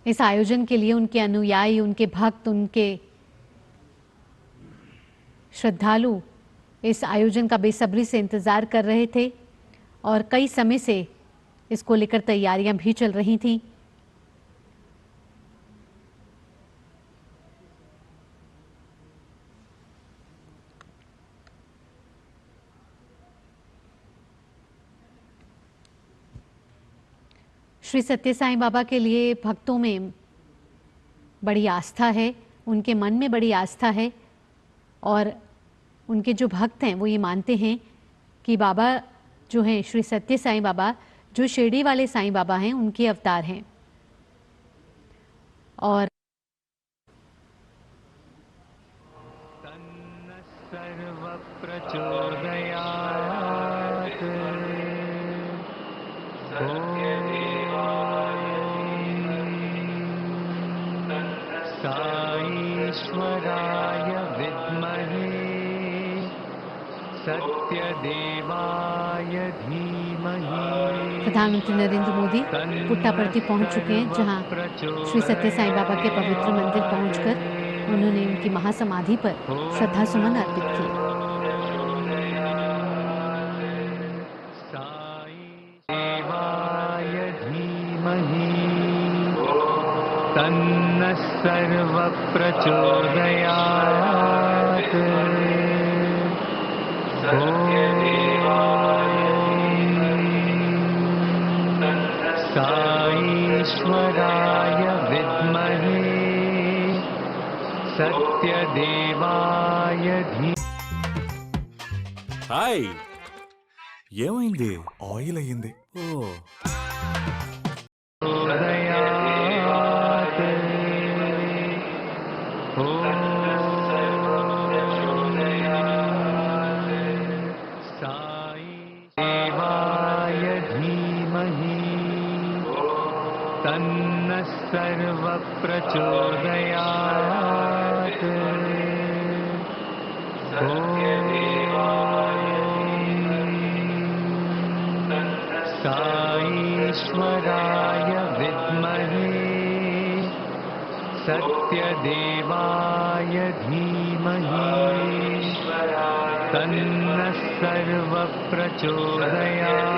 इस आयोजन के लिए उनके अनुयायी, उनके भक्त, उनके श्रद्धालु इस आयोजन का बेसब्री से इंतज़ार कर रहे थे और कई समय से इसको लेकर तैयारियां भी चल रही थीं। श्री सत्य साईं बाबा के लिए भक्तों में बड़ी आस्था है, उनके मन में बड़ी आस्था है और उनके जो भक्त हैं वो ये मानते हैं कि बाबा जो हैं श्री सत्य साईं बाबा, जो शिरडी वाले साईं बाबा हैं, उनके अवतार हैं। और सर्व प्रचोदयात् साईश्वराय विद्महे सत्यदेवाय धीमहि। प्रधानमंत्री नरेंद्र मोदी पुट्टापर्थी पहुंच चुके हैं, जहां श्री सत्य साईं बाबा के पवित्र मंदिर पहुंचकर उन्होंने उनकी महासमाधि पर श्रद्धा सुमन अर्पित किए। साईदेवाय धीमहि तन्नः सर्व प्रचोदयात्। साईश्वराय विद्महे सत्यदेवाय धीमहि। హాయ్, ఏమైంది? ఆయిల్ అయ్యింది. ఓ, साईदेवाय धीमहि तन्नः सर्व प्रचोदयात्। साईश्वराय विद्महे सत्यदेवाय धीमहि तन्नः सर्व प्रचोदयात्।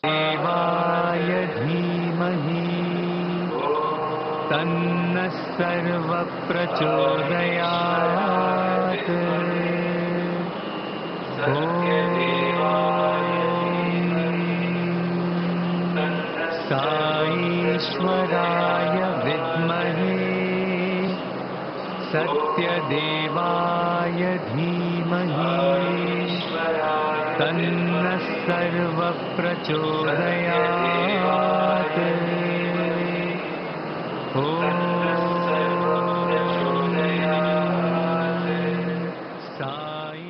साईदेवाय धीमहि तन्नः सर्व प्रचोदयात्। साईश्वराय विद्महे सत्यदेवाय धीमहि तन्नः सर्व प्रचोदयात्।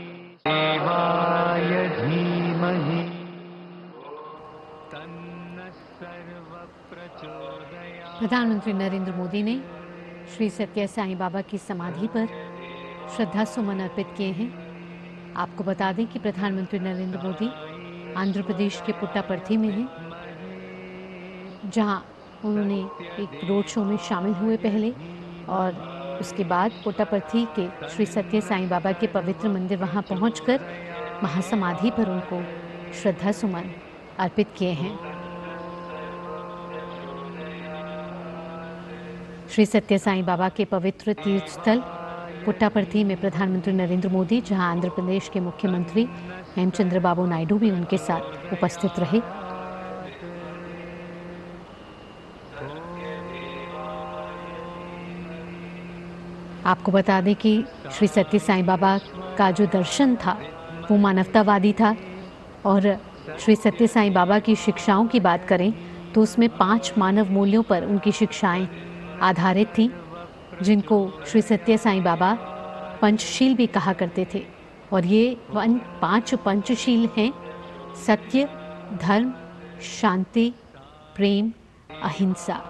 साईदेवाय धीमहि तन्नः सर्व प्रचोदयात्। प्रधानमंत्री नरेंद्र मोदी ने श्री सत्य साईं बाबा की समाधि पर श्रद्धा सुमन अर्पित किए हैं। आपको बता दें कि प्रधानमंत्री नरेंद्र मोदी आंध्र प्रदेश के पुट्टापर्थी में हैं, जहां उन्होंने एक रोड शो में शामिल हुए पहले, और उसके बाद पुट्टापर्थी के श्री सत्य साईं बाबा के पवित्र मंदिर वहां पहुंचकर महासमाधि पर उनको श्रद्धा सुमन अर्पित किए हैं। श्री सत्य साईं बाबा के पवित्र तीर्थ स्थल पुट्टापर्थी में प्रधानमंत्री नरेंद्र मोदी, जहां आंध्र प्रदेश के मुख्यमंत्री हेमचंद्र बाबू नायडू भी उनके साथ उपस्थित रहे। आपको बता दें कि श्री सत्य साईं बाबा का जो दर्शन था वो मानवतावादी था, और श्री सत्य साईं बाबा की शिक्षाओं की बात करें तो उसमें 5 मानव मूल्यों पर उनकी शिक्षाएं आधारित थीं, जिनको श्री सत्य साईं बाबा पंचशील भी कहा करते थे। और ये 5 पंचशील हैं: सत्य, धर्म, शांति, प्रेम, अहिंसा।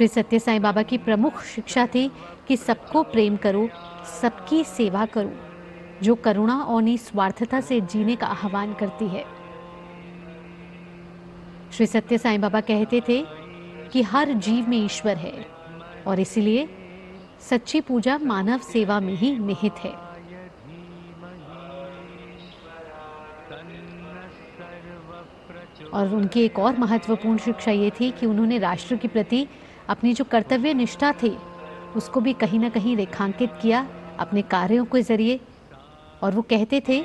श्री सत्य साईं बाबा की प्रमुख शिक्षा थी कि सबको प्रेम करो, सबकी सेवा करो, जो करुणा और निस्वार्थता से जीने का आह्वान करती है। श्री सत्य साईं बाबा कहते थे कि हर जीव में ईश्वर है और इसीलिए सच्ची पूजा मानव सेवा में ही निहित है। और उनकी एक और महत्वपूर्ण शिक्षा ये थी कि उन्होंने राष्ट्र के प्रति अपनी जो कर्तव्य निष्ठा थी उसको भी कहीं ना कहीं रेखांकित किया अपने कार्यों के जरिए। और वो कहते थे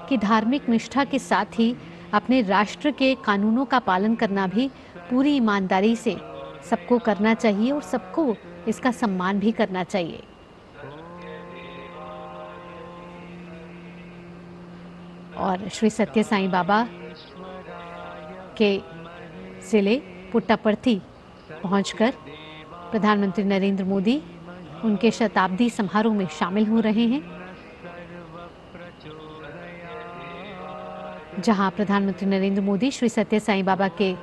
कि धार्मिक निष्ठा के साथ ही अपने राष्ट्र के कानूनों का पालन करना भी पूरी ईमानदारी से सबको करना चाहिए और सबको इसका सम्मान भी करना चाहिए। और श्री सत्य साईं बाबा के जिले पुट्टापर्थी पहुंचकर प्रधानमंत्री नरेंद्र मोदी उनके शताब्दी समारोह में शामिल हो रहे हैं, जहां प्रधानमंत्री नरेंद्र मोदी श्री सत्य साईं बाबा के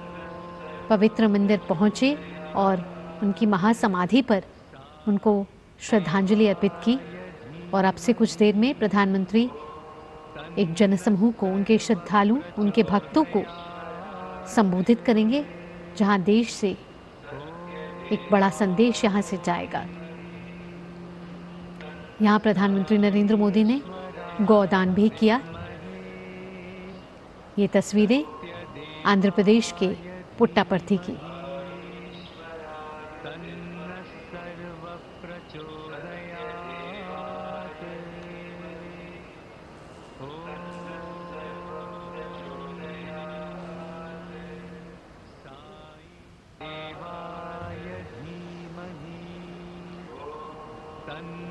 पवित्र मंदिर पहुंचे और उनकी महासमाधि पर उनको श्रद्धांजलि अर्पित की। और अब से कुछ देर में प्रधानमंत्री एक जनसमूह को, उनके श्रद्धालु, उनके भक्तों को संबोधित करेंगे, जहां देश से एक बड़ा संदेश यहां से जाएगा। यहां प्रधानमंत्री नरेंद्र मोदी ने गौदान भी किया। ये तस्वीरें आंध्र प्रदेश के पुट्टापर्थी की।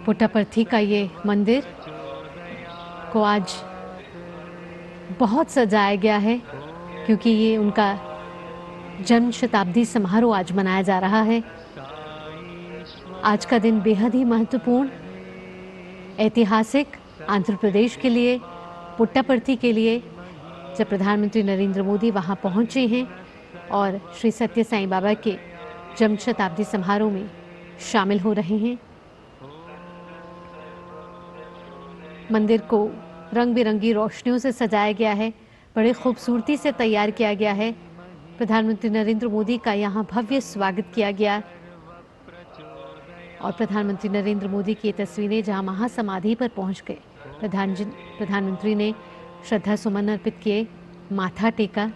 पुट्टापर्थी का ये मंदिर को आज बहुत सजाया गया है क्योंकि ये उनका जन्म शताब्दी समारोह आज मनाया जा रहा है। आज का दिन बेहद ही महत्वपूर्ण, ऐतिहासिक आंध्र प्रदेश के लिए, पुट्टापर्थी के लिए, जब प्रधानमंत्री नरेंद्र मोदी वहां पहुंचे हैं और श्री सत्य साईं बाबा के जन्म शताब्दी समारोह में शामिल हो रहे हैं। मंदिर को रंग बिरंगी रोशनियों से सजाया गया है, बड़े खूबसूरती से तैयार किया गया है। प्रधानमंत्री नरेंद्र मोदी का यहाँ भव्य स्वागत किया गया और प्रधानमंत्री नरेंद्र मोदी की तस्वीरें जहाँ महासमाधि पर पहुँच गए, प्रधानमंत्री ने श्रद्धा सुमन अर्पित किए, माथा टेका।